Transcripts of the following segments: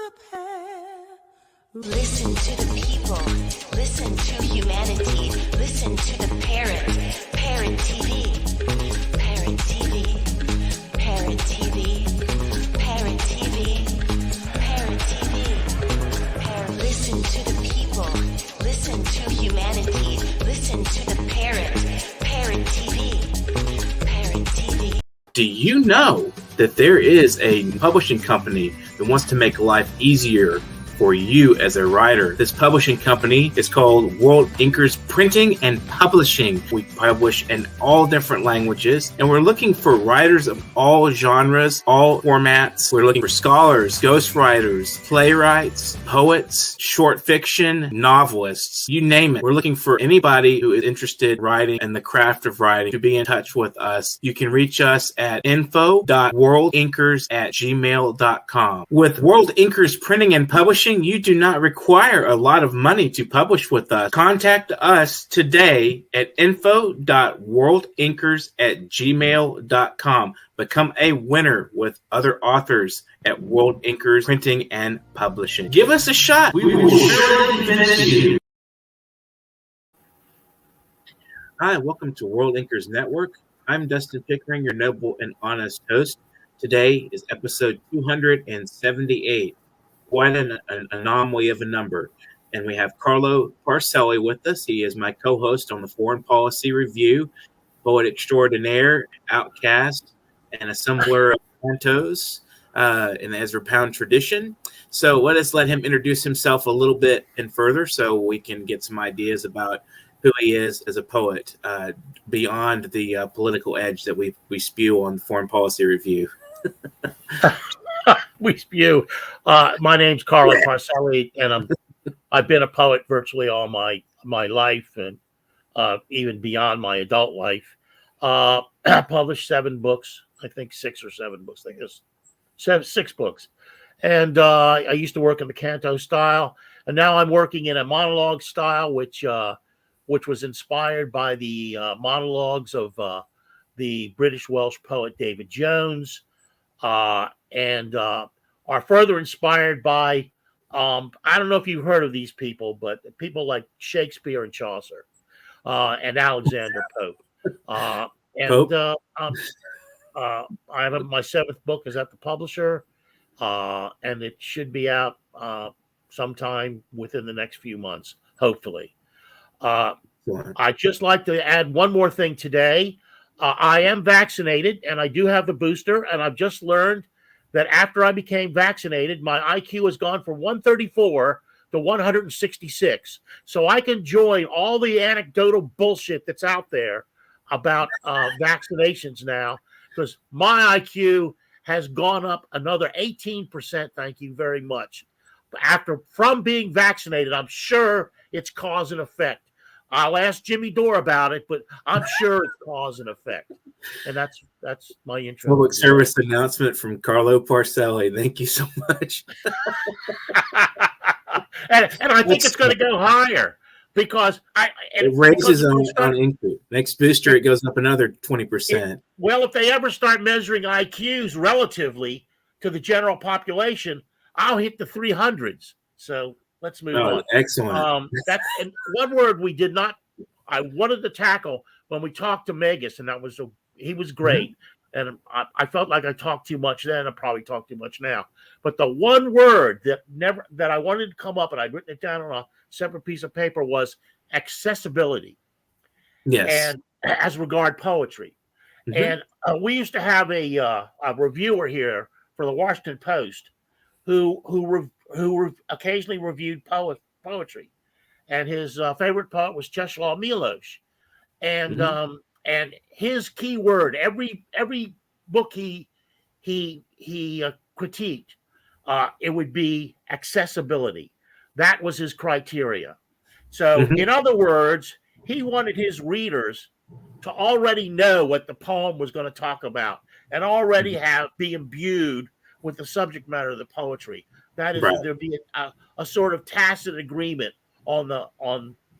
prepare. Listen to the people. Listen to humanity. Listen to the parrot. Parrot TV. Parrot TV. Parrot TV. Parrot TV. Parrot TV. Parrot. Listen to the people. Listen to humanity. Listen to the parrot. Parrot TV. Parrot TV. Do you know that there is a publishing company that wants to make life easier for you as a writer? This publishing company is called World Inkers Printing and Publishing. We publish in all different languages, and we're looking for writers of all genres, all formats. We're looking for scholars, ghostwriters, playwrights, poets, short fiction, novelists, you name it. We're looking for anybody who is interested in writing and the craft of writing to be in touch with us. You can reach us at info.worldinkers@gmail.com. With World Inkers Printing and Publishing, you do not require a lot of money to publish with us. Contact us today at info.worldinkers@gmail.com. Become a winner with other authors at World Inkers Printing and Publishing. Give us a shot. We will surely finish you. Hi, welcome to World Inkers Network. I'm Dustin Pickering, your noble and honest host. Today is episode 278. Quite an anomaly of a number. And we have Carlo Parcelli with us. He is my co-host on the Foreign Policy Review, poet extraordinaire, outcast, and assembler of cantos in the Ezra Pound tradition. So let him introduce himself a little bit and further so we can get some ideas about who he is as a poet beyond the political edge that we spew on the Foreign Policy Review. We spew. My name's Carlo Parcelli, and I've been a poet virtually all my life, and even beyond my adult life. I published 7 books, I think 6 or 7 books. I think it's 6 books. And I used to work in the canto style, and now I'm working in a monologue style, which was inspired by the monologues of the British Welsh poet David Jones. And are further inspired by, I don't know if you've heard of these people, but people like Shakespeare and Chaucer and Alexander Pope. I have my 7th book is at the publisher, and it should be out sometime within the next few months, hopefully. I'd just like to add one more thing today. I am vaccinated, and I do have the booster, and I've just learned that after I became vaccinated, my IQ has gone from 134 to 166. So I can join all the anecdotal bullshit that's out there about vaccinations now, because my IQ has gone up another 18%. Thank you very much. From being vaccinated, I'm sure it's cause and effect. I'll ask Jimmy Dore about it, but I'm sure it's cause and effect. And that's my intro. Public service announcement from Carlo Parcelli. Thank you so much. and I think it's going to go higher because it raises on increase. Next booster, it goes up another 20%. Well, if they ever start measuring IQs relatively to the general population, I'll hit the 300s. So let's move on. Excellent. That's and one word we did not. I wanted to tackle when we talked to Megas, and he was great. Mm-hmm. And I felt like I talked too much then. I probably talk too much now. But the one word that I wanted to come up, and I'd written it down on a separate piece of paper, was accessibility. Yes. And as regard poetry, and we used to have a reviewer here for the Washington Post who occasionally reviewed poetry, and his favorite poet was Czeslaw Milosz, and his key word every book he critiqued, it would be accessibility. That was his criteria. So in other words, he wanted his readers to already know what the poem was going to talk about and already be imbued with the subject matter of the poetry. That is, there'd be a sort of tacit agreement on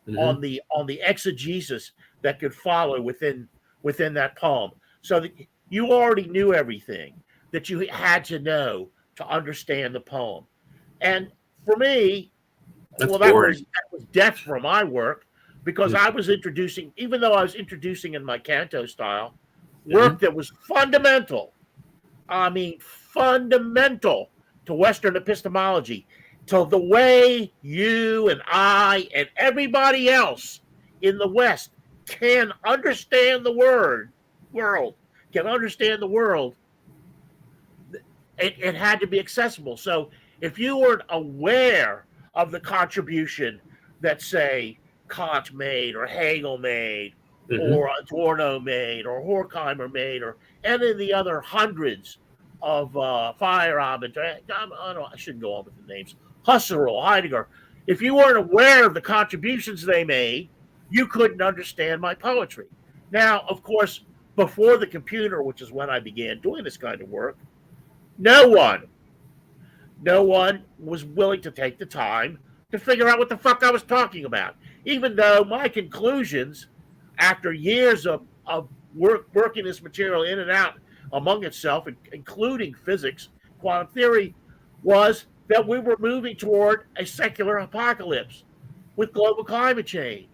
the exegesis that could follow within that poem, so that you already knew everything that you had to know to understand the poem. And for me, That's well, boring. that was death for my work because I was introducing, even though I was introducing in my canto style, work that was fundamental. I mean, fundamental to Western epistemology, to the way you and I and everybody else in the West can understand the world, can understand the world. It had to be accessible. So if you weren't aware of the contribution that, say, Kant made or Hegel made Mm-hmm. or Adorno made or Horkheimer made or any of the other hundreds of Feyerabend, I shouldn't go on with the names, Husserl, Heidegger, if you weren't aware of the contributions they made, you couldn't understand my poetry. Now, of course, before the computer, which is when I began doing this kind of work, no one was willing to take the time to figure out what the fuck I was talking about. Even though my conclusions, after years of working this material in and out among itself, including physics, quantum theory, was that we were moving toward a secular apocalypse with global climate change.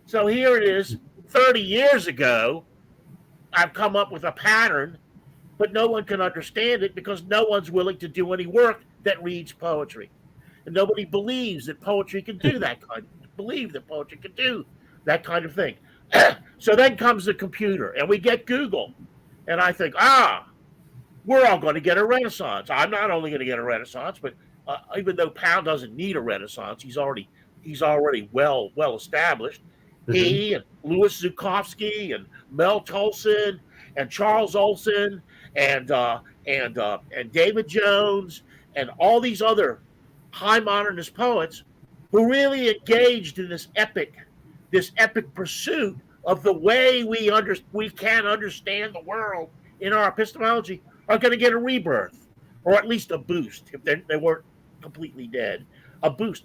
So here it is, 30 years ago, I've come up with a pattern, but no one can understand it because no one's willing to do any work that reads poetry. And nobody believes that poetry can do that kind of thing. So then comes the computer and we get Google. And I think, we're all going to get a renaissance. I'm not only going to get a renaissance, but even though Pound doesn't need a renaissance, he's already well established. He and Louis Zukofsky and Mel Tolson and Charles Olson and David Jones and all these other high modernist poets who really engaged in this epic pursuit of the way we can understand the world in our epistemology are going to get a rebirth, or at least a boost if they weren't completely dead. A boost.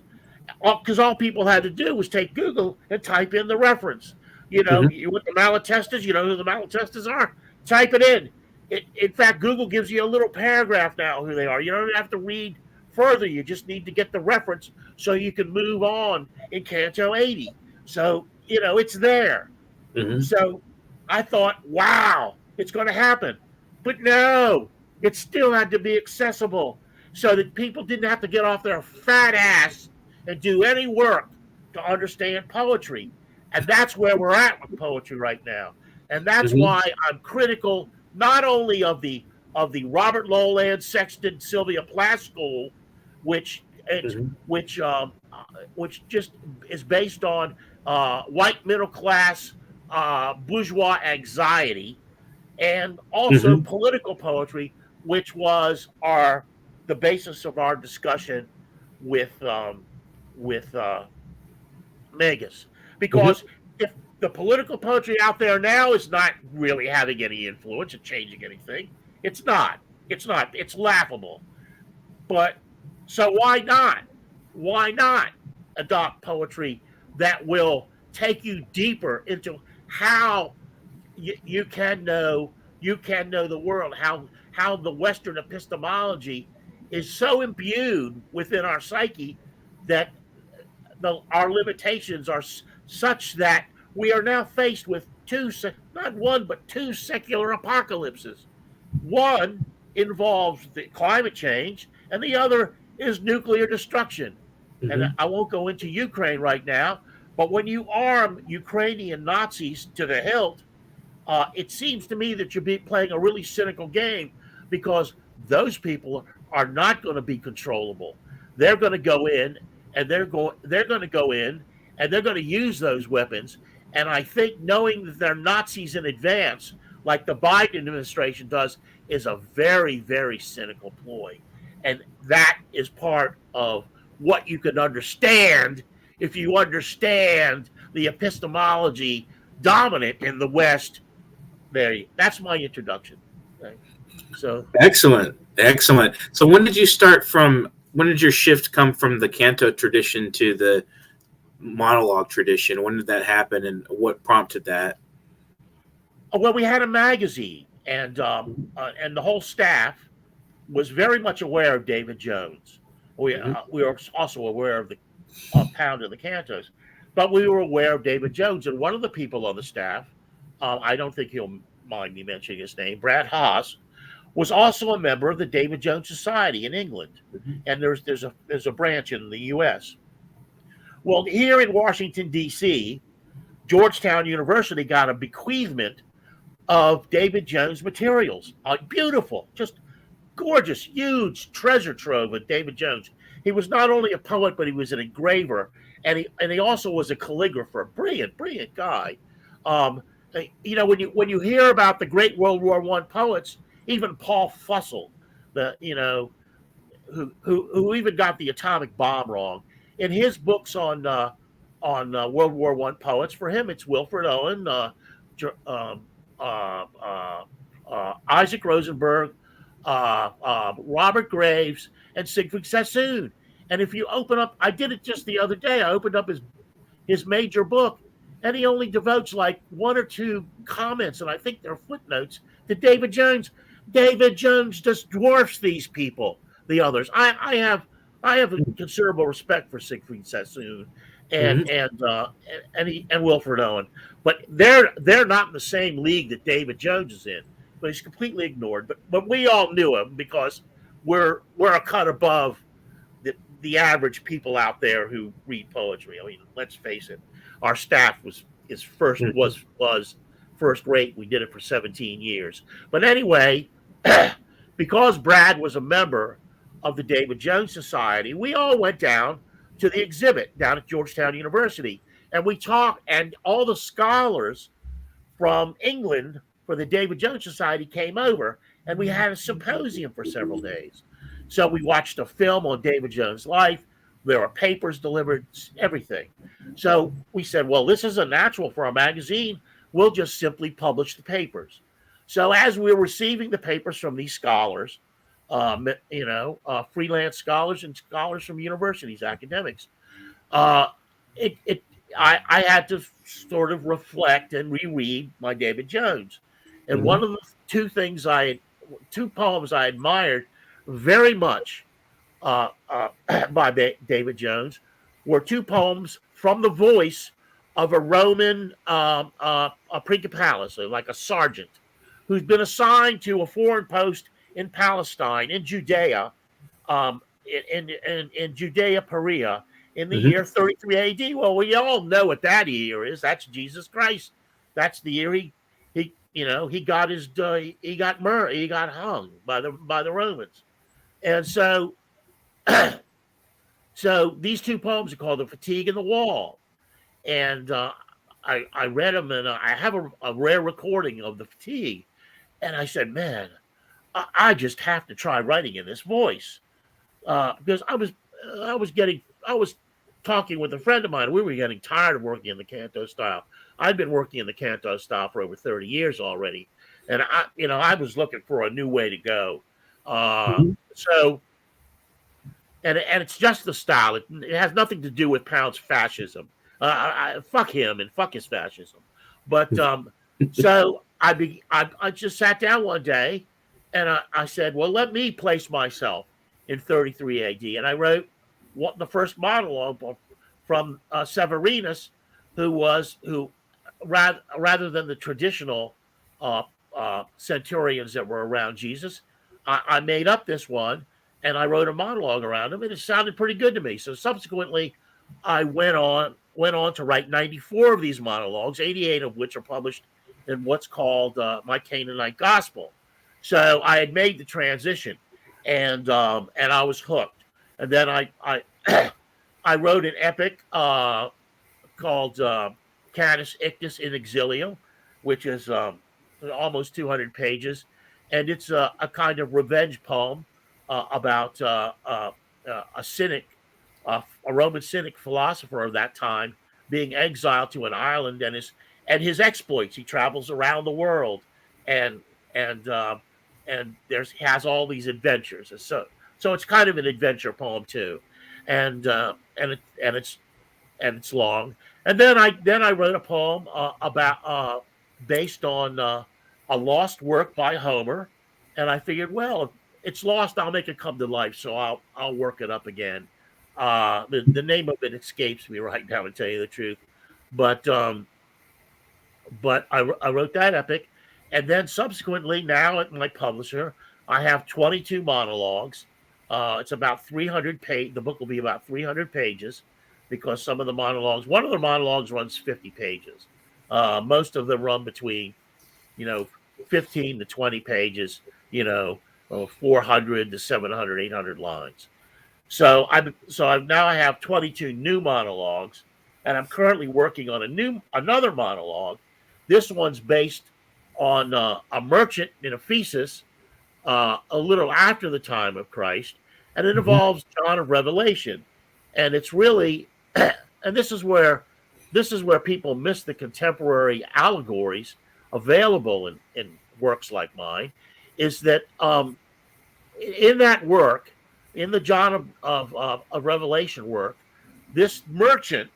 Because all people had to do was take Google and type in the reference. You know, you want the Malatestas, you know who the Malatestas are? Type it in. In fact, Google gives you a little paragraph now who they are. You don't have to read further. You just need to get the reference so you can move on in Canto 80. So, you know, it's there. So I thought, wow, it's going to happen. But no, it still had to be accessible so that people didn't have to get off their fat ass and do any work to understand poetry. And that's where we're at with poetry right now. And that's why I'm critical not only of the Robert Lowland, Sexton, Sylvia Plath school, which just is based on white middle class bourgeois anxiety, and also political poetry, which was the basis of our discussion with Megas. Because if the political poetry out there now is not really having any influence in changing anything, it's not. It's laughable. But so why not? Why not adopt poetry that will take you deeper into how you can know the world, how the Western epistemology is so imbued within our psyche that our limitations are such that we are now faced with not one, but two secular apocalypses. One involves the climate change, and the other is nuclear destruction. And I won't go into Ukraine right now, but when you arm Ukrainian Nazis to the hilt, it seems to me that you're playing a really cynical game, because those people are not going to be controllable. They're going to go in, and they're going to use those weapons. And I think knowing that they're Nazis in advance, like the Biden administration does, is a very, very cynical ploy. And that is part of what you can understand if you understand the epistemology dominant in the West. That's my introduction. Okay. So excellent. So when did your shift come from the canto tradition to the monologue tradition? When did that happen, and what prompted that? Well, we had a magazine, and the whole staff was very much aware of David Jones. We were also aware of the Pound and the Cantos, but we were aware of David Jones. And one of the people on the staff, I don't think he'll mind me mentioning his name, Brad Haas, was also a member of the David Jones Society in England, and there's a branch in the U.S. Well, here in Washington D.C., Georgetown University got a bequeathment of David Jones materials. Beautiful, just gorgeous, huge treasure trove of David Jones. He was not only a poet, but he was an engraver, and he also was a calligrapher. Brilliant guy. When you hear about the great World War I poets, even Paul Fussell, who even got the atomic bomb wrong in his books on World War I poets. For him, it's Wilfred Owen, Isaac Rosenberg, Robert Graves, and Siegfried Sassoon. And if you open up, I did it just the other day. I opened up his major book, and he only devotes like one or two comments, and I think they're footnotes, to David Jones. David Jones just dwarfs these people, the others. I have a considerable respect for Siegfried Sassoon and Wilfred Owen, but they're not in the same league that David Jones is in. But he's completely ignored. But we all knew him because we're a cut above the average people out there who read poetry. I mean, let's face it, our staff was first rate. We did it for 17 years. But anyway, because Brad was a member of the David Jones Society, we all went down to the exhibit down at Georgetown University, and we talked, and all the scholars from England for the David Jones Society came over, and we had a symposium for several days. So we watched a film on David Jones' life. There were papers delivered, everything. So we said, well, this is a natural for a magazine. We'll just simply publish the papers. So as we were receiving the papers from these scholars, freelance scholars and scholars from universities, academics, I had to sort of reflect and reread my David Jones. And one of the two poems I admired very much by David Jones were two poems from the voice of a Roman principalis, like a sergeant, who's been assigned to a foreign post in Palestine, in Judea, in Judea Perea, in the year 33 AD. Well, we all know what that year is. That's Jesus Christ. That's the year he got hung by the Romans. And so these two poems are called "The Fatigue and the Wall," and I read them, and I have a rare recording of "The Fatigue," and I said, man, I just have to try writing in this voice, because I was talking with a friend of mine. We were getting tired of working in the canto style. I'd been working in the canto style for over 30 years already, and I was looking for a new way to go. So, and it's just the style. It has nothing to do with Pound's fascism. Fuck him and fuck his fascism. But so I just sat down one day, and I said, well, let me place myself in 33 AD, and I wrote the first monologue from Severinus, who rather than the traditional centurions that were around Jesus, I made up this one, and I wrote a monologue around him, and it sounded pretty good to me. So subsequently, I went on to write 94 of these monologues, 88 of which are published in what's called My Canaanite Gospel. So I had made the transition, and I was hooked. And then I wrote an epic called Canis Ictus in Exilio, which is almost 200 pages. And it's a kind of revenge poem about a cynic, a Roman cynic philosopher of that time, being exiled to an island, and his exploits. He travels around the world, and has all these adventures. So it's kind of an adventure poem too, and it's long. And then I wrote a poem based on a lost work by Homer, and I figured, well, it's lost. I'll make it come to life, so I'll work it up again. The name of it escapes me right now, to tell you the truth, but I wrote that epic, and then subsequently, now at my publisher, I have 22 monologues. It's about 300 page. The book will be about 300 pages, because some of the monologues, one of the monologues runs 50 pages. Most of them run between, 15 to 20 pages. 400 to 700, 800 lines. So now I have 22 new monologues, and I'm currently working on another monologue. This one's based on a merchant in Ephesus, a little after the time of Christ, and it involves John of Revelation, and it's really, and this is where people miss the contemporary allegories available in works like mine, is that in that work, in the John of Revelation work, this merchant,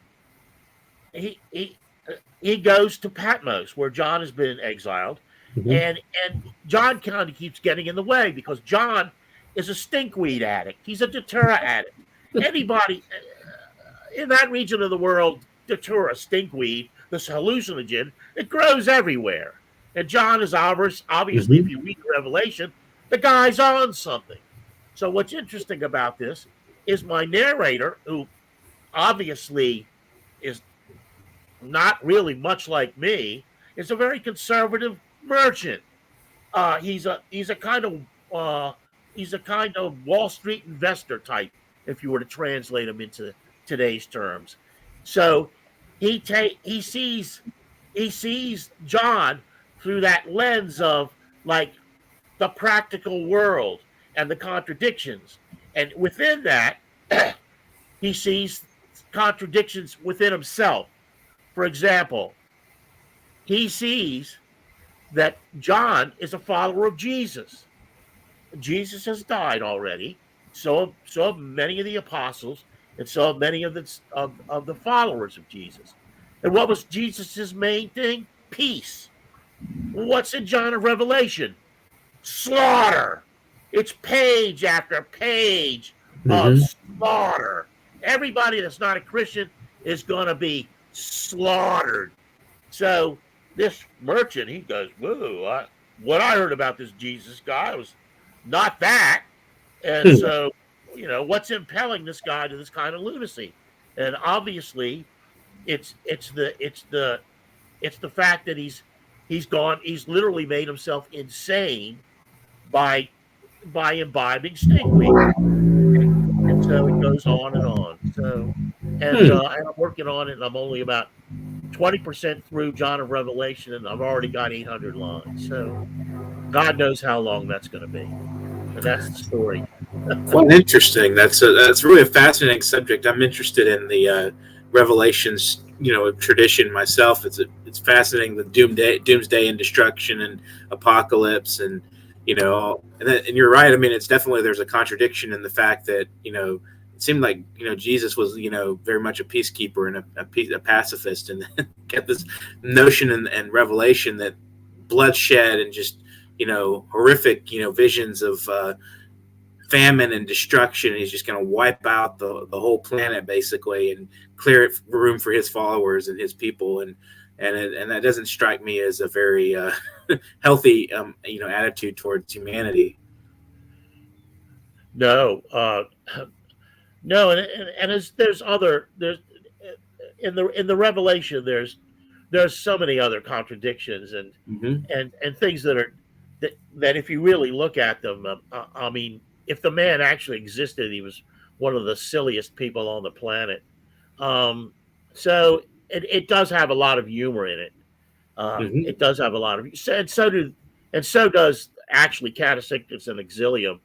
he goes to Patmos, where John has been exiled, and John kind of keeps getting in the way, because John is a stinkweed addict. He's a datura addict. Anybody in that region of the world, datura, stinkweed, this hallucinogen, it grows everywhere. And John is obviously, if you read Revelation, the guy's on something. So what's interesting about this is my narrator, who obviously is not really much like me, is a very conservative merchant. He's a kind of Wall Street investor type, if you were to translate him into today's terms. So he sees John through that lens of like the practical world and the contradictions, and within that he sees contradictions within himself. For example, he sees that John is a follower of Jesus. Jesus has died already, so have many of the apostles, and so have many of the followers of Jesus. And what was Jesus's main thing? Peace. What's in John of Revelation? Slaughter. It's page after page of slaughter. Everybody that's not a Christian is going to be slaughtered. So this merchant, he goes, whoa, what I heard about this Jesus guy was not that. And so, what's impelling this guy to this kind of lunacy? And obviously it's the fact that he's literally made himself insane by imbibing stinkweed. And so it goes on and on. So, and I'm working on it, and I'm only about 20% through John of Revelation, and I've already got 800 lines. So God knows how long that's going to be. And that's the story. Well, interesting. That's really a fascinating subject. I'm interested in the Revelations, tradition myself. It's fascinating, the doomsday and destruction and apocalypse, and and you're right. I mean, it's definitely, there's a contradiction in the fact that it seemed like Jesus was very much a peacekeeper and a pacifist, and get this notion and revelation that bloodshed and just horrific visions of famine and destruction. He's just going to wipe out the whole planet basically and clear room for his followers and his people, and that doesn't strike me as a very healthy attitude towards humanity. No, no, and there's in the Revelation there's so many other contradictions and things that if you really look at them, I mean, if the man actually existed, he was one of the silliest people on the planet. So it does have a lot of humor in it. It does have a lot of, and so does actually Catechetics and Exilium,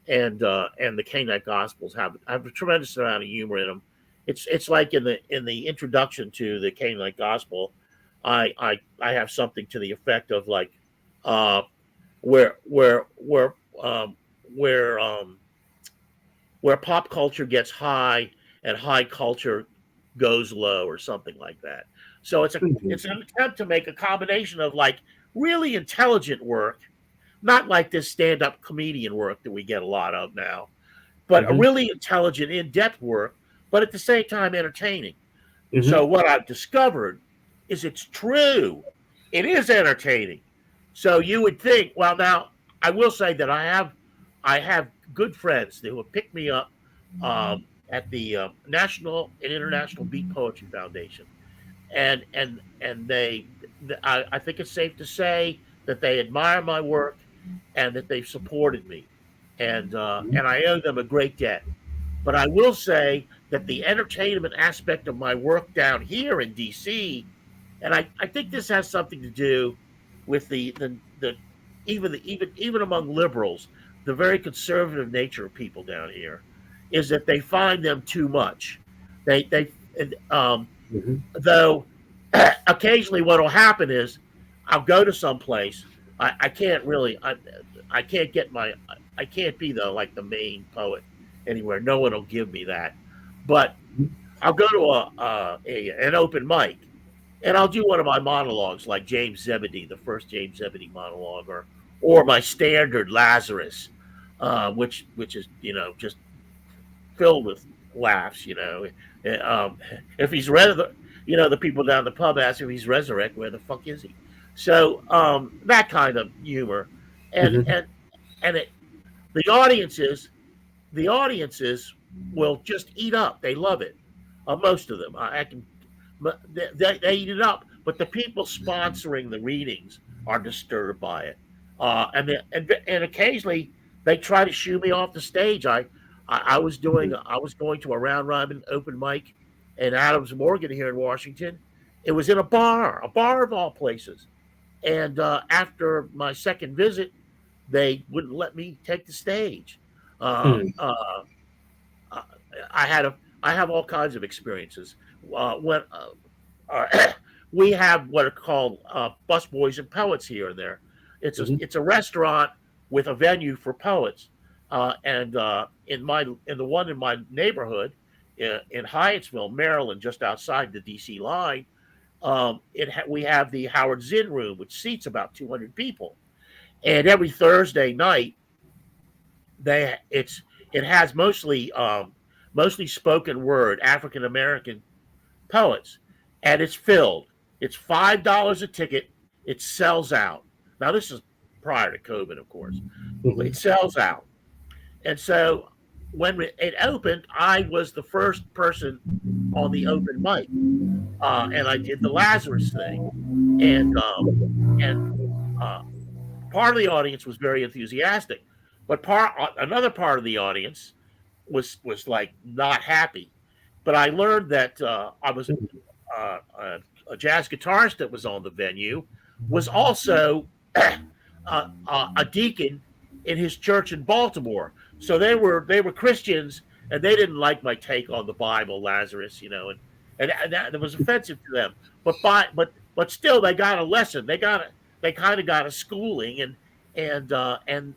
and the Canaanite Gospels have a tremendous amount of humor in them. It's like in the introduction to the Canaanite Gospel, I have something to the effect of like where pop culture gets high and high culture goes low, or something like that. So it's an attempt to make a combination of like really intelligent work not like this stand-up comedian work that we get a lot of now, but a Mhm. really intelligent, in-depth work, but at the same time entertaining. So Mhm. what I've discovered is it's true. It is entertaining. So you would think, well, now I will say that I have good friends who have picked me up at the National and International Beat Poetry Foundation, and I think it's safe to say that they admire my work and that they've supported me, Mhm. and I owe them a great debt. But I will say that the entertainment aspect of my work down here in DC, and I think this has something to do with the even among liberals, the very conservative nature of people down here, is that they find them too much. They Mhm. though occasionally what will happen is I'll go to some place. I can't really I can't get I can't be the main poet anywhere. No one will give me that. But I'll go to an open mic and I'll do one of my monologues like James Zebedee, the first James Zebedee monologue, or my standard Lazarus, which is just filled with laughs. If he's the people down the pub ask if he's resurrected, where the fuck is he? So that kind of humor, and Mhm. and and it, the audiences will just eat up. They love it. Most of them, I can, they eat it up. But the people sponsoring the readings are disturbed by it, and occasionally they try to shoo me off the stage. I was going to a round robin open mic in Adams Morgan here in Washington. It was in a bar of all places. And after my second visit, they wouldn't let me take the stage. Uh, Mhm. uh, uh, I have all kinds of experiences. When we have what are called busboys and poets here and there. Mhm. It's a restaurant with a venue for poets, and in the one in my neighborhood in Hyattsville, Maryland, just outside the D.C. line, we have the Howard Zinn Room, which seats about 200 people, and every Thursday night they it's it has mostly spoken word African American poets, and it's filled. It's $5 a ticket. It sells out. Now this is prior to COVID, of course. It Mhm. sells out, and so when it opened, I was the first person on the open mic, and I did the Lazarus thing, and uh, part of the audience was very enthusiastic, but another part of the audience was like not happy. But I learned that a jazz guitarist that was on the venue was also a deacon in his church in Baltimore. So they were Christians and they didn't like my take on the Bible, Lazarus, and that was offensive to them. But still, they got a lesson. They kind of got a schooling, and uh, and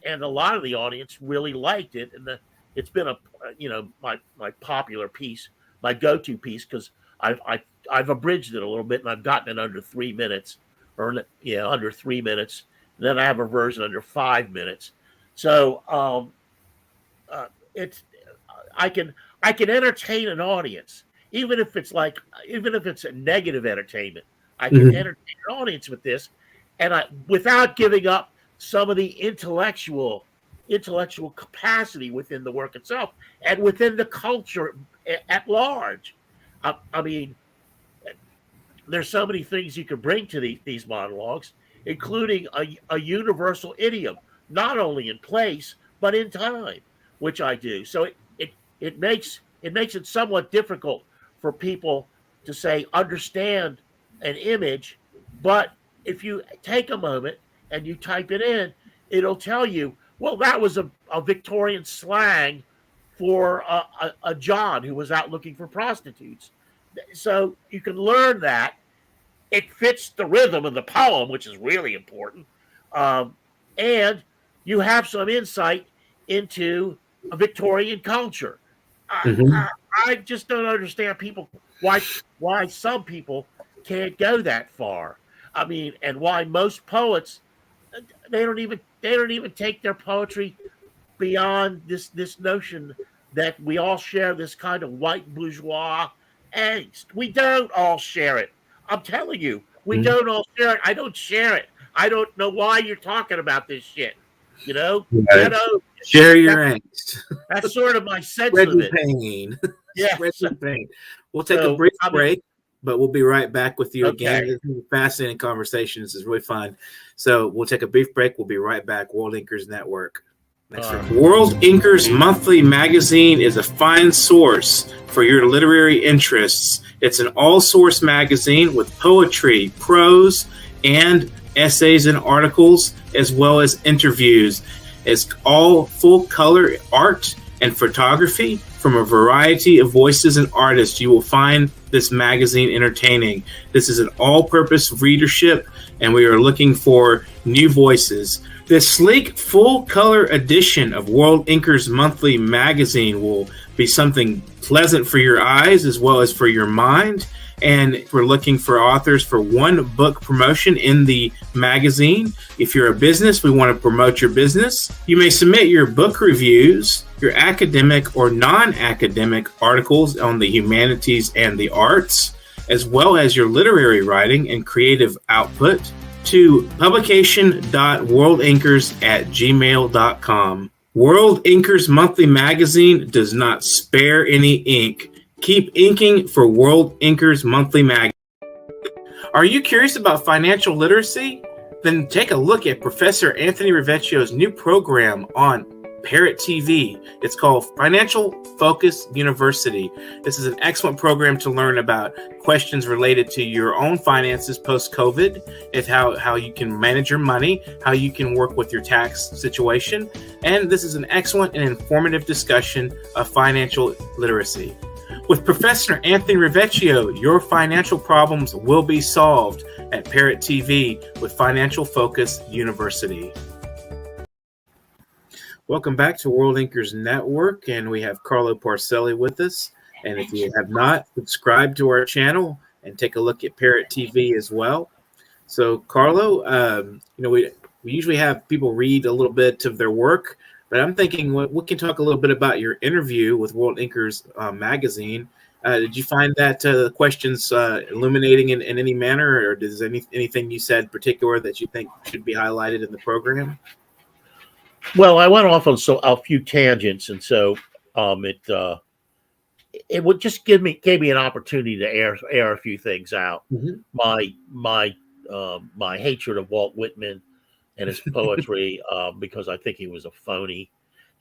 and a lot of the audience really liked it. And it's been my popular piece, my go-to piece, because I've abridged it a little bit and I've gotten it under 3 minutes, or under 3 minutes. And then I have a version under 5 minutes. So uh, it's I can I can entertain an audience, even if it's a negative entertainment. I can Mhm. entertain an audience with this, and I without giving up some of the intellectual capacity within the work itself and within the culture at large. I mean, there's so many things you can bring to these monologues, including a universal idiom, not only in place but in time, which I do. So it makes it somewhat difficult for people to say understand an image, but if you take a moment and you type it in, it'll tell you, well, that was a Victorian slang for a John who was out looking for prostitutes. So you can learn that it fits the rhythm of the poem, which is really important. Um, and you have some insight into a Victorian culture. I, Mhm. I, I just don't understand why some people can't go that far. I mean, and why most poets they don't even take their poetry beyond this notion that we all share this kind of white bourgeois angst. We don't all share it. I'm telling you, we don't all share it. I don't share it. I don't know why you're talking about this shit. You know, share your angst. That's sort of my sense Spread of your it. pain. Yeah, Spread your pain. We'll take a brief break, but we'll be right back with you again. This is a fascinating conversation. This is really fun. So we'll take a brief break. We'll be right back. World Inkers Network. World Inkers Monthly Magazine is a fine source for your literary interests. It's an all-source magazine with poetry, prose, and essays and articles, as well as interviews. It's all full-color art and photography from a variety of voices and artists. You will find this magazine entertaining. This is an all-purpose readership, and we are looking for new voices. This sleek, full-color edition of World Inkers Monthly Magazine will be something pleasant for your eyes as well as for your mind. And we're looking for authors for one book promotion in the magazine. If you're a business, we want to promote your business. You may submit your book reviews, your academic or non-academic articles on the humanities and the arts, as well as your literary writing and creative output to publication.worldinkers@gmail.com. World Inkers Monthly Magazine does not spare any ink. Keep inking for World Inkers Monthly Magazine. Are you curious about financial literacy? Then take a look at Professor Anthony Rivecchio's new program on Parrot TV. It's called Financial Focus University. This is an excellent program to learn about questions related to your own finances post-COVID, and how you can manage your money, how you can work with your tax situation. And this is an excellent and informative discussion of financial literacy. With Professor Anthony Rivecchio, your financial problems will be solved at Parrot TV with Financial Focus University. Welcome back to World Inkers Network, and we have Carlo Parcelli with us. And if you have not, subscribe to our channel and take a look at Parrot TV as well. So, Carlo, we usually have people read a little bit of their work, but I'm thinking we can talk a little bit about your interview with World Inkers Magazine. Did you find that questions illuminating in any manner, or does anything you said in particular that you think should be highlighted in the program? Well, I went off on a few tangents, and so it would just gave me an opportunity to air a few things out. My hatred of Walt Whitman and his poetry, because I think he was a phony,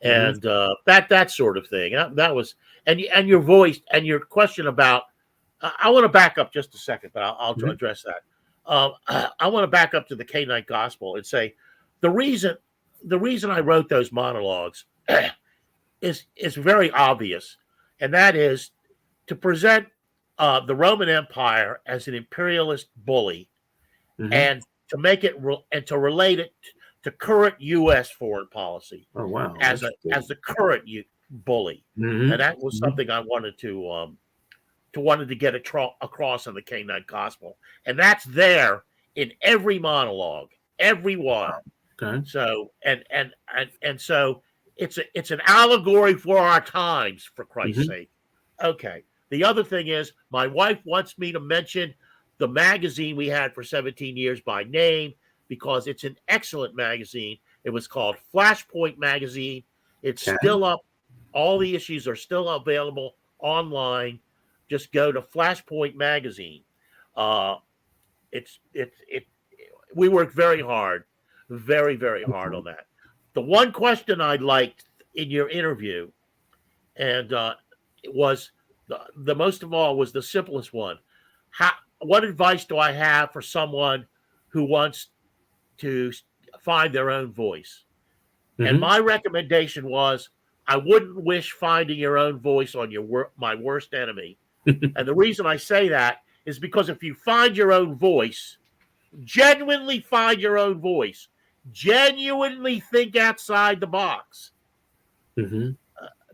and that sort of thing. That was and your voice and your question about. I want to back up just a second, but I'll address that. I want to back up to the Canaanite Gospel and say the reason I wrote those monologues is very obvious, and that is to present the Roman Empire as an imperialist bully, and to make it and to relate it to current U.S. foreign policy. Oh wow! As the current bully, and that was something I wanted to get across in the Canaanite Gospel, and that's there in every monologue, every one. Okay. So and so it's an allegory for our times, for Christ's sake. Okay. The other thing is, my wife wants me to mention the magazine we had for 17 years by name because it's an excellent magazine. It was called Flashpoint Magazine. It's still up. All the issues are still available online. Just go to Flashpoint Magazine. We worked very hard. Very, very hard on that. The one question I liked in your interview, and it was the most of all was the simplest one. What advice do I have for someone who wants to find their own voice? And my recommendation was, I wouldn't wish finding your own voice on my worst enemy. And the reason I say that is because if you find your own voice, genuinely find your own voice, genuinely think outside the box,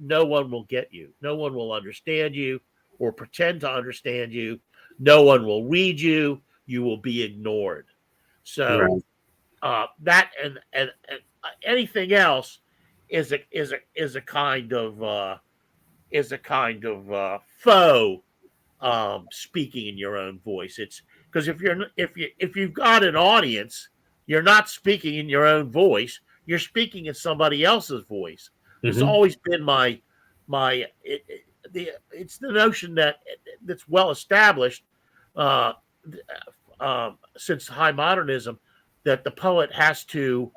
no one will get you. No one will understand you or pretend to understand you. No one will read you. You will be ignored. So that and anything else is a kind of faux speaking in your own voice. It's because if you've got an audience, you're not speaking in your own voice. You're speaking in somebody else's voice. It's always been it's the notion that's well established since high modernism, that the poet has to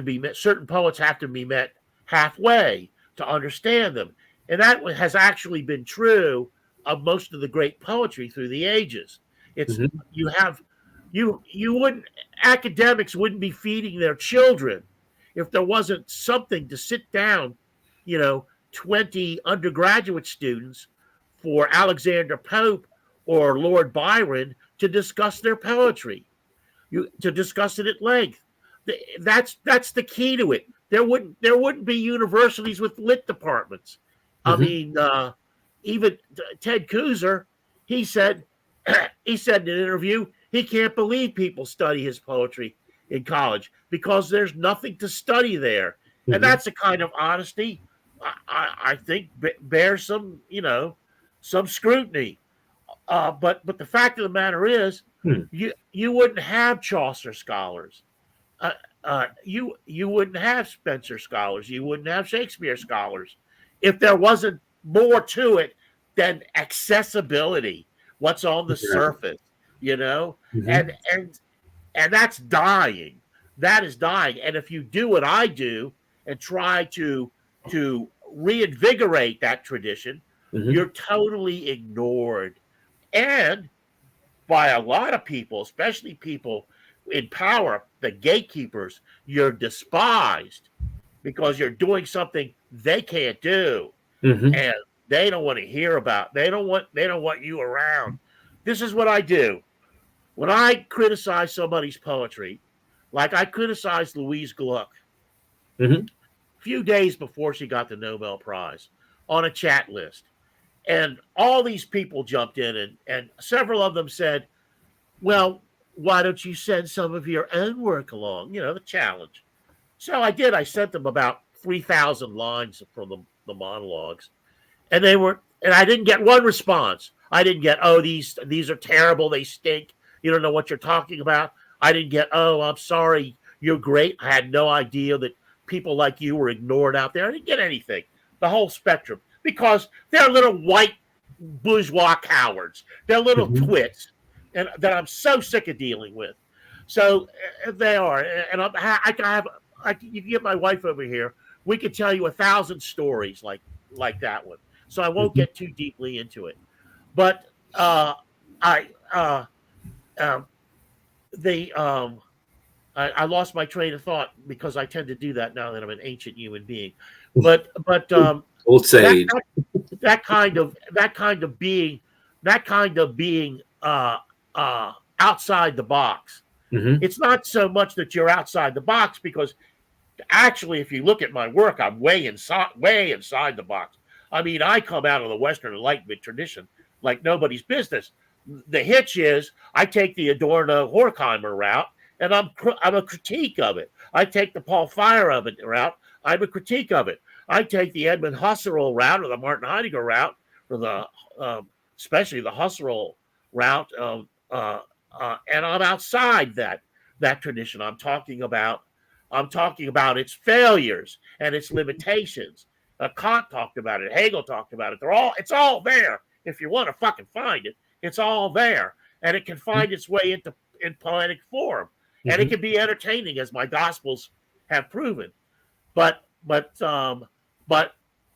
be met. Certain poets have to be met halfway to understand them, and that has actually been true of most of the great poetry through the ages. It's you wouldn't academics wouldn't be feeding their children if there wasn't something to sit down, 20 undergraduate students for Alexander Pope or Lord Byron to discuss their poetry, to discuss it at length. That's the key to it. There wouldn't be universities with lit departments. I mean, even Ted Kooser, he said in an interview he can't believe people study his poetry in college because there's nothing to study there, and that's a kind of honesty I think bears some scrutiny. But the fact of the matter is, you wouldn't have Chaucer scholars. You wouldn't have Spencer scholars. You wouldn't have Shakespeare scholars if there wasn't more to it than accessibility. What's on the surface, and that's dying. That is dying. And if you do what I do and try to reinvigorate that tradition, you're totally ignored. And by a lot of people, especially people in power, the gatekeepers, you're despised because you're doing something they can't do, and they don't want to hear about. They don't want you around. This is what I do when I criticize somebody's poetry, like I criticized Louise Gluck a few days before she got the Nobel Prize on a chat list. And all these people jumped in, and several of them said, well, why don't you send some of your own work along? The challenge. So I did. I sent them about 3,000 lines from the monologues. And I didn't get one response. I didn't get, oh, these are terrible. They stink. You don't know what you're talking about. I didn't get, oh, I'm sorry. You're great. I had no idea that people like you were ignored out there. I didn't get anything. The whole spectrum. Because they're little white bourgeois cowards. They're little twits, and that I'm so sick of dealing with. So they are, and you can get my wife over here. We could tell you 1,000 stories like that one. So I won't get too deeply into it. But I lost my train of thought because I tend to do that now that I'm an ancient human being. But old sage. That kind of being outside the box. It's not so much that you're outside the box, because actually, if you look at my work, I'm way inside the box. I mean, I come out of the Western Enlightenment tradition like nobody's business. The hitch is I take the Adorno Horkheimer route, and I'm a critique of it. I take the Paul Feyerabend route. I'm a critique of it. I take the Edmund Husserl route, or the Martin Heidegger route, or especially the Husserl route, and I'm outside that tradition. I'm talking about its failures and its limitations. Kant talked about it. Hegel talked about it. It's all there. If you want to fucking find it, it's all there, and it can find its way in poetic form, and it can be entertaining, as my Gospels have proven. But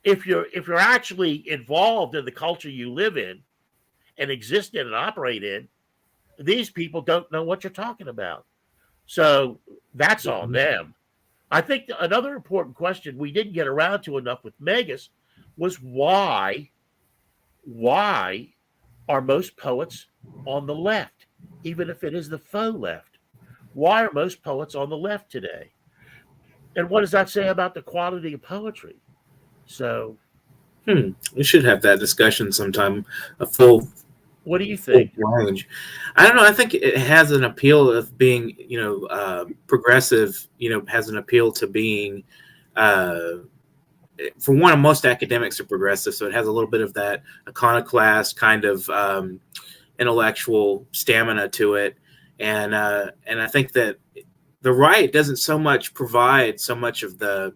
if you're actually involved in the culture you live in and exist in and operate in, these people don't know what you're talking about. So that's on them. I think another important question we didn't get around to enough with Megas was why are most poets on the left, even if it is the faux left? Why are most poets on the left today? And what does that say about the quality of poetry? So we should have that discussion sometime, a full What do you think? Range. I don't know. I think it has an appeal of being, progressive. Has an appeal to being, for one, most academics are progressive, so it has a little bit of that iconoclast kind of intellectual stamina to it, and I think that the right doesn't so much provide so much of the,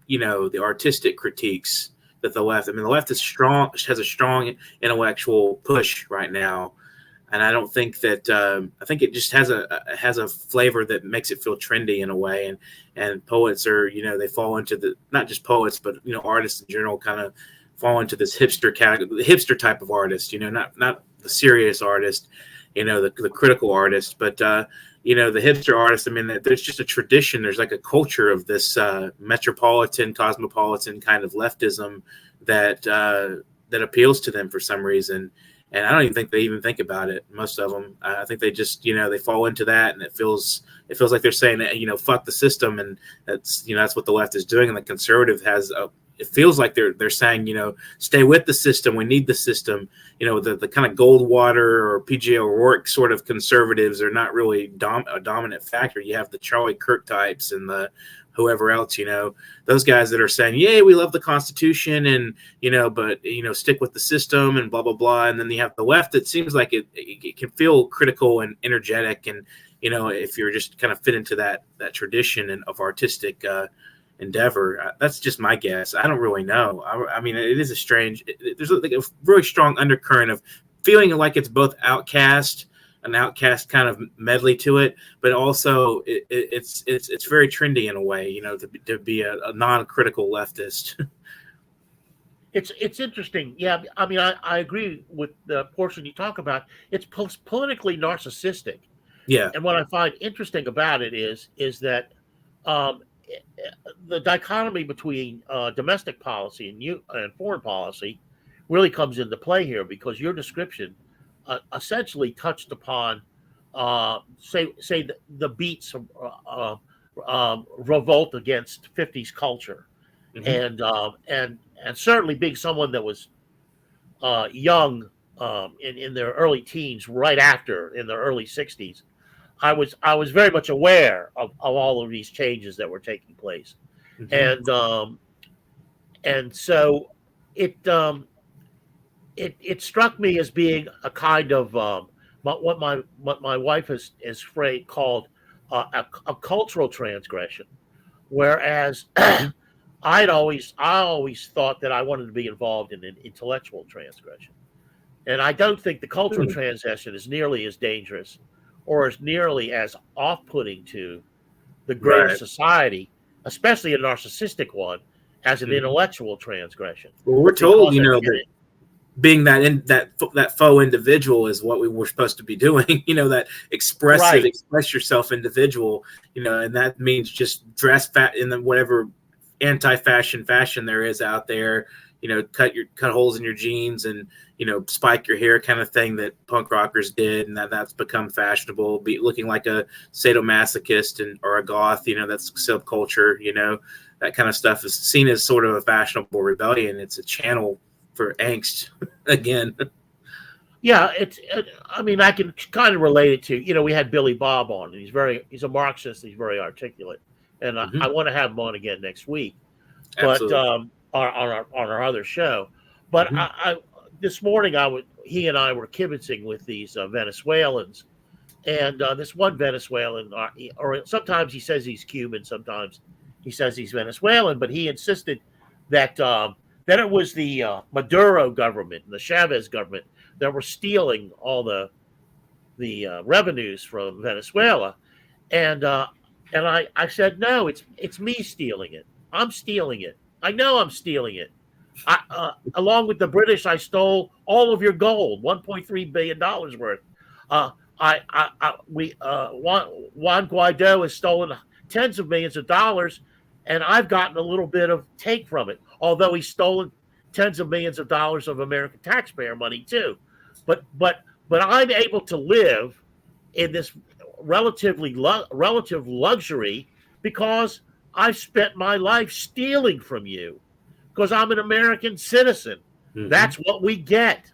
the artistic critiques that the left. I mean, the left has a strong intellectual push right now, and I don't think that. I think it just has a flavor that makes it feel trendy in a way, and poets are, they fall into the, not just poets, but artists in general kind of fall into this hipster category, the hipster type of artist. Not the serious artist, the critical artist, but the hipster artist. I mean, there's just a tradition. There's like a culture of this metropolitan, cosmopolitan kind of leftism that appeals to them for some reason. And I don't even think they even think about it. Most of them, I think they just, they fall into that, and it feels like they're saying that, fuck the system, and that's what the left is doing, and the conservative has it feels like they're saying, stay with the system. We need the system. The kind of Goldwater or PG O'Rourke sort of conservatives are not really a dominant factor. You have the Charlie Kirk types and the whoever else, those guys that are saying, yeah, we love the Constitution, and, but, stick with the system and blah, blah, blah. And then you have the left that seems like it can feel critical and energetic. And, if you're just kind of fit into that tradition of artistic endeavor. That's just my guess. I don't really know. I mean, it is a strange, there's a really strong undercurrent of feeling like it's both an outcast kind of medley to it, but also it's very trendy in a way, to be a non-critical leftist. It's interesting. Yeah, I mean, I agree with the portion you talk about. It's politically narcissistic. Yeah. And what I find interesting about it is that the dichotomy between domestic policy and foreign policy really comes into play here, because your description essentially touched upon, say the beats of revolt against 50s culture, mm-hmm. and certainly being someone that was young in their early teens, right after in the early 60s. I was very much aware of all of these changes that were taking place, mm-hmm. and so it struck me as being a kind of what my wife has called a cultural transgression, whereas I always thought that I wanted to be involved in an intellectual transgression, and I don't think the cultural transgression is nearly as dangerous or is nearly as off-putting to the greater society, especially a narcissistic one, as an intellectual transgression. Well, we're told, that being that faux individual is what we were supposed to be doing. That express yourself individual. And that means just dress fat in the whatever anti-fashion there is out there. Cut holes in your jeans and, spike your hair kind of thing that punk rockers did. And that's become fashionable, looking like a sadomasochist or a goth, that's subculture, that kind of stuff is seen as sort of a fashionable rebellion. It's a channel for angst again. Yeah. I mean, I can kind of relate it to, we had Billy Bob on, and he's a Marxist. He's very articulate, and mm-hmm. I want to have him on again next week. Absolutely. But, on our other show, but mm-hmm. This morning he and I were kibitzing with these Venezuelans, and this one Venezuelan, or sometimes he says he's Cuban, sometimes he says he's Venezuelan, but he insisted that it was the Maduro government and the Chavez government that were stealing all the revenues from Venezuela, and I said, no, it's me stealing it. I'm stealing it. I know I'm stealing it. Along with the British, I stole all of your gold, $1.3 billion worth. Juan Guaido has stolen tens of millions of dollars, and I've gotten a little bit of take from it, although he's stolen tens of millions of dollars of American taxpayer money too. But I'm able to live in this relative luxury because I've spent my life stealing from you, because I'm an American citizen. Mm-hmm. That's what we get.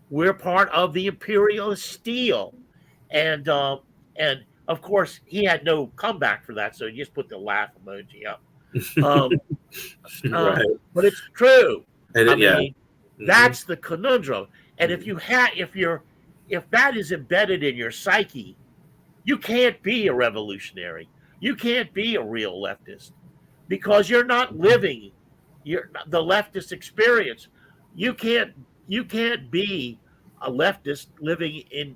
we're part of the imperialist steel, and of course he had no comeback for that, so he just put the laugh emoji up. Um, Right. but it's true. I Yeah. mean, that's the conundrum. And if that is embedded in your psyche, you can't be a revolutionary. You can't be a real leftist because you're not living the leftist experience. You can't be a leftist living in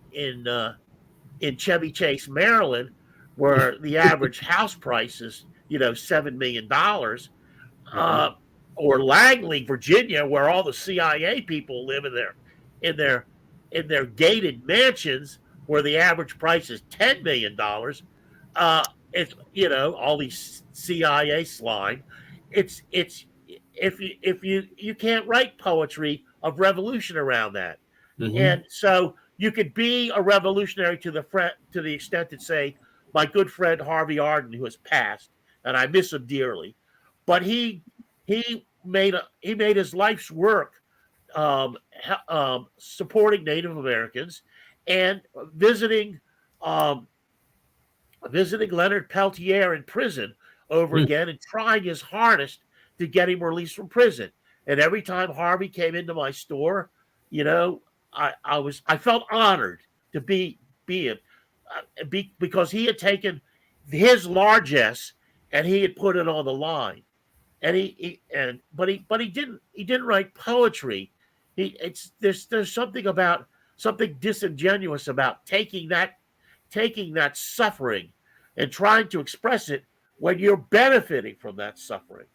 Chevy Chase, Maryland, where the average house price is $7 million, or Langley, Virginia, where all the CIA people live in their in their gated mansions, where the average price is $10 million. It's all these CIA slime. It's if you can't write poetry of revolution around that, and so you could be a revolutionary to the extent that, say, my good friend Harvey Arden, who has passed, and I miss him dearly, but he made his life's work supporting Native Americans and um, visiting Leonard Peltier in prison over again and trying his hardest to get him released from prison. And every time Harvey came into my store, I felt honored to be because he had taken his largesse and he had put it on the line. And but he didn't write poetry. There's something disingenuous about taking that suffering and trying to express it when you're benefiting from that suffering.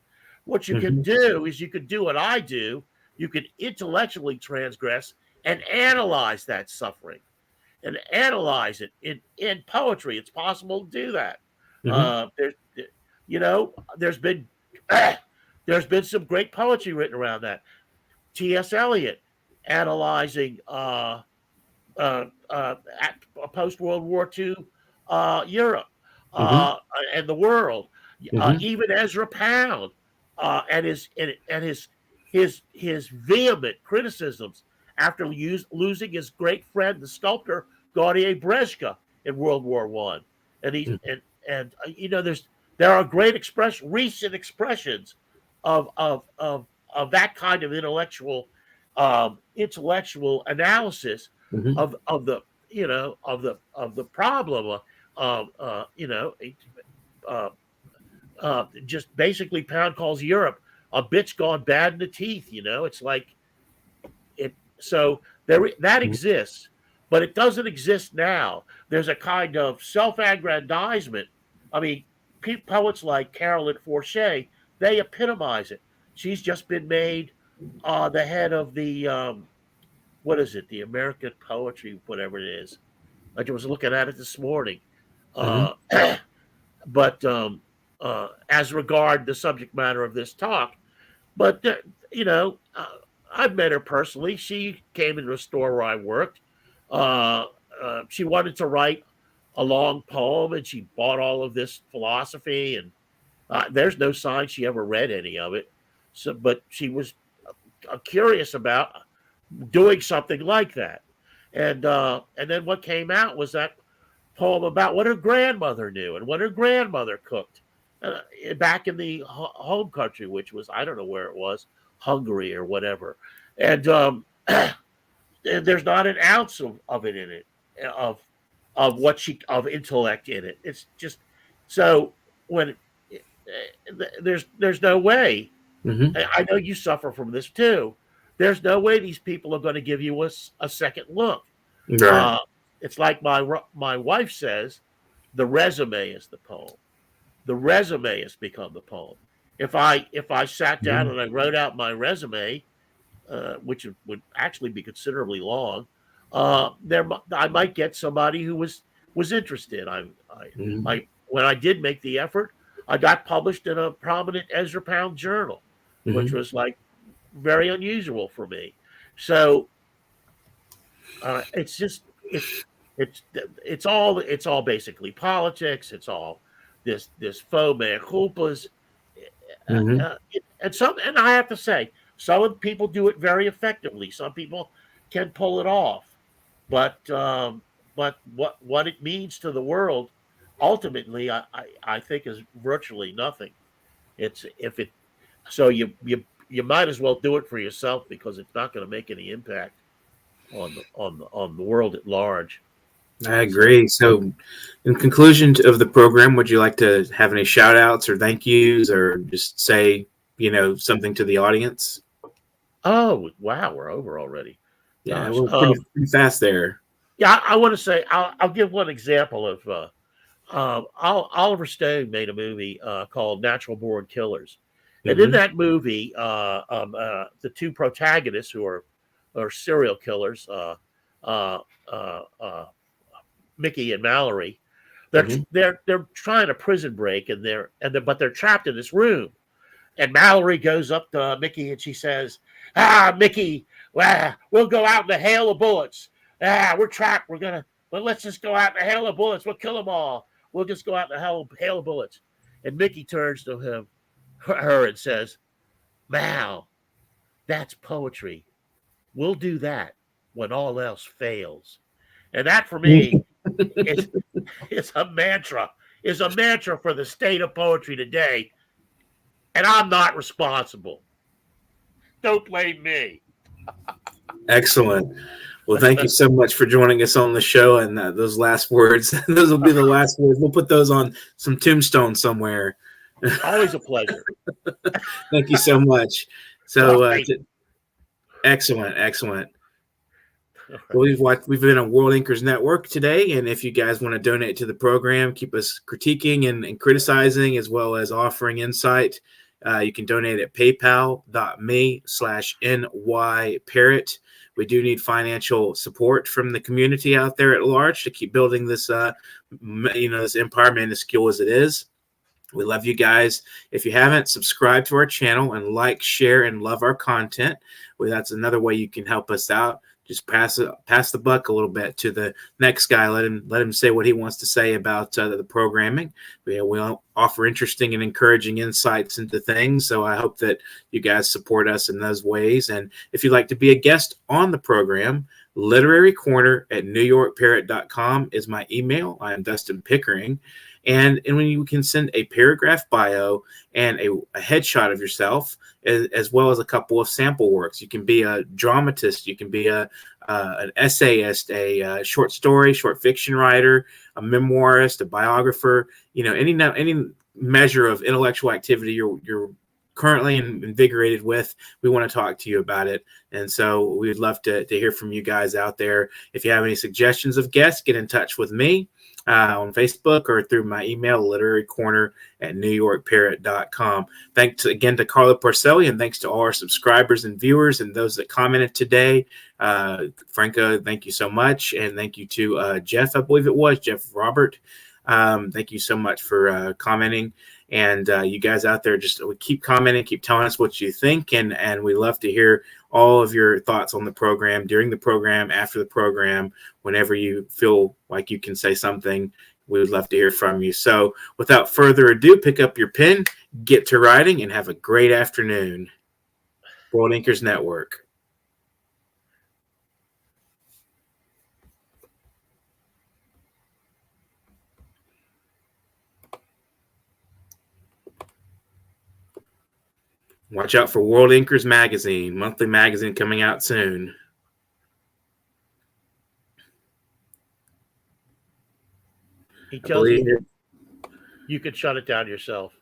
What you can do is you can do what I do. You can intellectually transgress and analyze that suffering and analyze it in poetry. It's possible to do that. There's been there's been some great poetry written around that. T.S. Eliot analyzing post World War II Europe and the world. Even Ezra Pound and his vehement criticisms after losing his great friend, the sculptor Gaudier Brezhka, in World War I. And there are great recent expressions of that kind of intellectual analysis of the problem. Just basically, Pound calls Europe a bitch gone bad in the teeth. It's like it. So that exists, but it doesn't exist now. There's a kind of self-aggrandizement. I mean, poets like Carolyn Forche, they epitomize it. She's just been made the head of the what is it? The American Poetry, whatever it is. I was looking at it this morning. But as regard the subject matter of this talk, but I've met her personally. She came into a store where I worked. She wanted to write a long poem, and she bought all of this philosophy, and there's no sign she ever read any of it. So, but she was curious about doing something like that, and then what came out was that poem about what her grandmother knew and what her grandmother cooked back in the home country, which was, I don't know where it was, Hungary or whatever, and there's not an ounce of it in it, of intellect in it. It's just so when there's no way. I know you suffer from this too. There's no way these people are going to give you a second look. Right. It's like my wife says, the resume is the poem. The resume has become the poem. If I sat down and I wrote out my resume, which would actually be considerably long, I might get somebody who was interested. When I did make the effort, I got published in a prominent Ezra Pound journal, which was like very unusual for me. So it's all basically politics. It's all this faux mea culpas, and I have to say, some people do it very effectively. Some people can pull it off, but what it means to the world, ultimately, I think is virtually nothing. It's if it so you might as well do it for yourself, because it's not going to make any impact on the world at large. I agree. So, in conclusion of the program, would you like to have any shout outs or thank yous, or just say, something to the audience? Oh, wow, we're over already. Yeah, Gosh. we're pretty fast there. Yeah, I want to say, I'll give one example of Oliver Stone made a movie called Natural Born Killers. And in that movie, the two protagonists, who are serial killers, Mickey and Mallory, they're trying a prison break, but they're trapped in this room. And Mallory goes up to Mickey and she says, Mickey, we'll go out in a hail of bullets. We're trapped. Let's just go out in a hail of bullets. We'll kill them all. We'll just go out in a hail of bullets. And Mickey turns to her and says, Mal, that's poetry. We'll do that when all else fails. And that, for me, is a mantra. Is a mantra for the state of poetry today. And I'm not responsible. Don't blame me. Excellent. Well, thank you so much for joining us on the show. And those last words, those will be the last words. We'll put those on some tombstone somewhere. Always a pleasure. Thank you so much. So, excellent. Well, we've been on World Inkers Network today, and if you guys want to donate to the program, keep us critiquing and criticizing, as well as offering insight, you can donate at paypal.me/nyparrot. We do need financial support from the community out there at large to keep building this, this empire, minuscule as it is. We love you guys. If you haven't, subscribe to our channel and like, share, and love our content. Well, that's another way you can help us out. Just pass the buck a little bit to the next guy. Let him say what he wants to say about the programming. We offer interesting and encouraging insights into things. So I hope that you guys support us in those ways. And if you'd like to be a guest on the program, literarycorner@newyorkparrot.com is my email. I am Dustin Pickering. And when you can send a paragraph bio and a headshot of yourself, as well as a couple of sample works. You can be a dramatist, you can be an essayist, a short story, short fiction writer, a memoirist, a biographer. Any measure of intellectual activity you're currently invigorated with, we want to talk to you about it. And so we'd love to hear from you guys out there. If you have any suggestions of guests, get in touch with me on Facebook or through my email, literarycorner@newyorkparrot.com. Thanks again to Carlo Parcelli, and thanks to all our subscribers and viewers and those that commented today. Franco, thank you so much. And thank you to Jeff, I believe it was, Jeff Robert. Thank you so much for commenting. And you guys out there, just keep commenting, keep telling us what you think. And we love to hear all of your thoughts on the program, during the program, after the program, whenever you feel like you can say something. We would love to hear from you. So without further ado, pick up your pen, get to writing, and have a great afternoon. World Inkers Network. Watch out for World Inkers Magazine, monthly magazine coming out soon. He tells you you could shut it down yourself.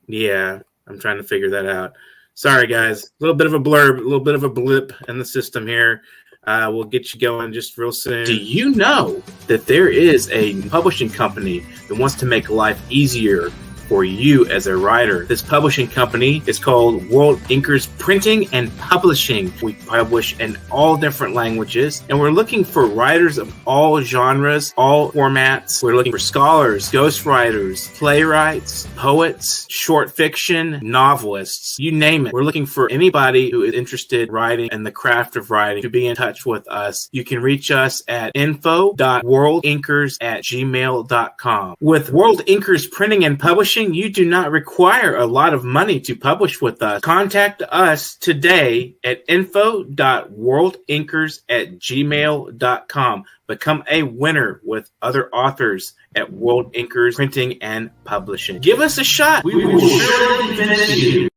Yeah, I'm trying to figure that out. Sorry, guys. A little bit of a blurb, a little bit of a blip in the system here. We'll get you going just real soon. Do you know that there is a publishing company that wants to make life easier for you as a writer? This publishing company is called World Inkers Printing and Publishing. We publish in all different languages, and we're looking for writers of all genres, all formats. We're looking for scholars, ghostwriters, playwrights, poets, short fiction, novelists, you name it. We're looking for anybody who is interested in writing and the craft of writing to be in touch with us. You can reach us at info.worldinkers@gmail.com. With World Inkers Printing and Publishing, publishing, you do not require a lot of money to publish with us. Contact us today at info.worldinkers@gmail.com. Become a winner with other authors at World Inkers Printing and Publishing. Give us a shot. We will surely finish you.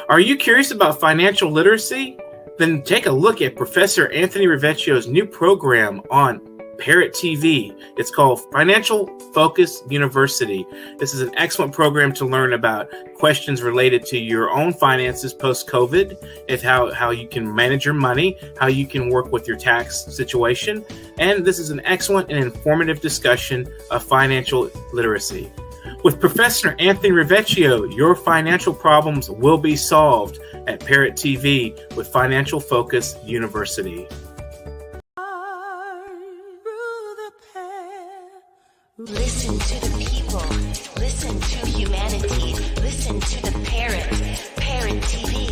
Are you curious about financial literacy? Then take a look at Professor Anthony Rivecchio's new program on Parrot TV. It's called Financial Focus University. This is an excellent program to learn about questions related to your own finances post-COVID, if how you can manage your money, how you can work with your tax situation. And this is an excellent and informative discussion of financial literacy. With Professor Anthony Rivecchio, your financial problems will be solved at Parrot TV with Financial Focus University. Listen to the people. Listen to humanity. Listen to the Parrot. Parrot TV.